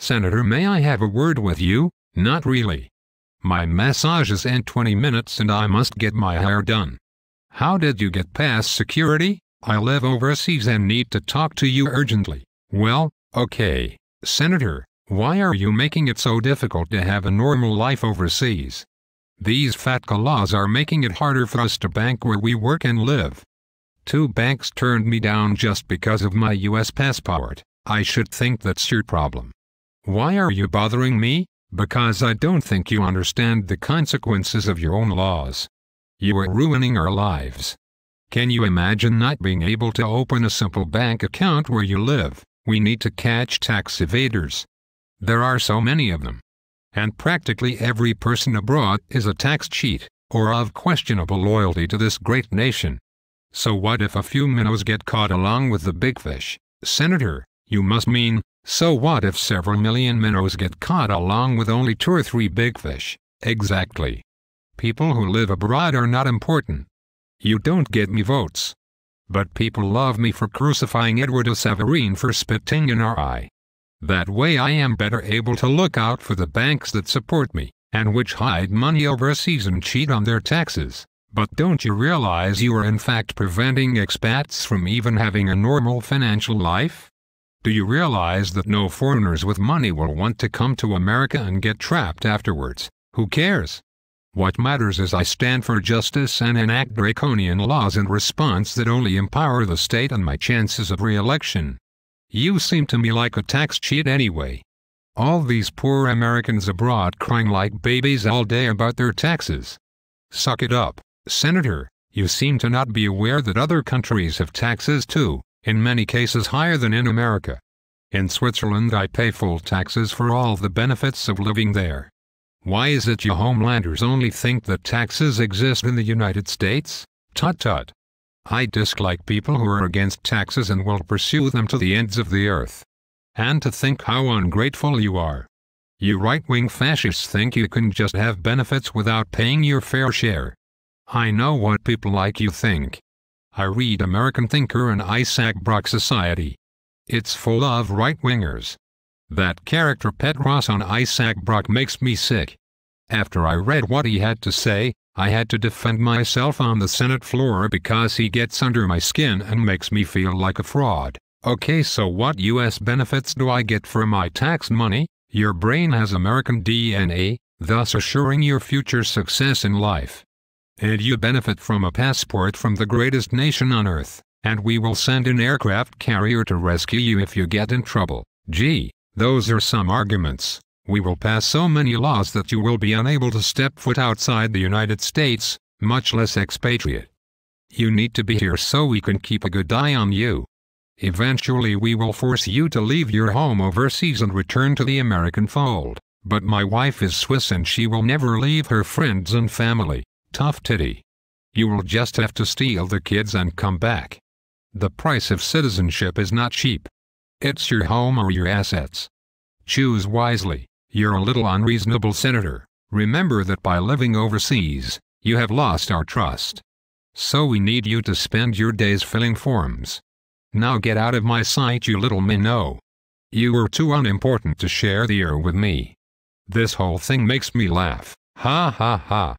Senator, may I have a word with you? Not really. My massage is in 20 minutes and I must get my hair done. How did you get past security? I live overseas and need to talk to you urgently. Well, okay. Senator, why are you making it so difficult to have a normal life overseas? These FATCA laws are making it harder for us to bank where we work and live. 2 banks turned me down just because of my US passport. I should think that's your problem. Why are you bothering me? Because I don't think you understand the consequences of your own laws. You are ruining our lives. Can you imagine not being able to open a simple bank account where you live? We need to catch tax evaders. There are so many of them. And practically every person abroad is a tax cheat, or of questionable loyalty to this great nation. So what if a few minnows get caught along with the big fish? Senator, you must mean, so what if several million minnows get caught along with only 2 or 3 big fish? Exactly. People who live abroad are not important. You don't get me votes. But people love me for crucifying Eduardo Savarino for spitting in our eye. That way I am better able to look out for the banks that support me, and which hide money overseas and cheat on their taxes. But don't you realize you are in fact preventing expats from even having a normal financial life? Do you realize that no foreigners with money will want to come to America and get trapped afterwards? Who cares? What matters is I stand for justice and enact draconian laws in response that only empower the state and my chances of re-election. You seem to me like a tax cheat anyway. All these poor Americans abroad crying like babies all day about their taxes. Suck it up, Senator. You seem to not be aware that other countries have taxes too, in many cases higher than in America. In Switzerland I pay full taxes for all the benefits of living there. Why is it you homelanders only think that taxes exist in the United States? Tut tut. I dislike people who are against taxes and will pursue them to the ends of the earth. And to think how ungrateful you are. You right-wing fascists think you can just have benefits without paying your fair share. I know what people like you think. I read American Thinker and Isaac Brock Society. It's full of right-wingers. That character Pet Ross on Isaac Brock makes me sick. After I read what he had to say, I had to defend myself on the Senate floor because he gets under my skin and makes me feel like a fraud. Okay, so what US benefits do I get for my tax money? Your brain has American DNA, thus assuring your future success in life. And you benefit from a passport from the greatest nation on earth, and we will send an aircraft carrier to rescue you if you get in trouble. Gee. Those are some arguments. We will pass so many laws that you will be unable to step foot outside the United States, much less expatriate. You need to be here so we can keep a good eye on you. Eventually we will force you to leave your home overseas and return to the American fold. But my wife is Swiss and she will never leave her friends and family. Tough titty. You will just have to steal the kids and come back. The price of citizenship is not cheap. It's your home or your assets. Choose wisely. You're a little unreasonable, Senator. Remember that by living overseas, you have lost our trust. So we need you to spend your days filling forms. Now get out of my sight, you little minnow. You are too unimportant to share the air with me. This whole thing makes me laugh. Ha ha ha.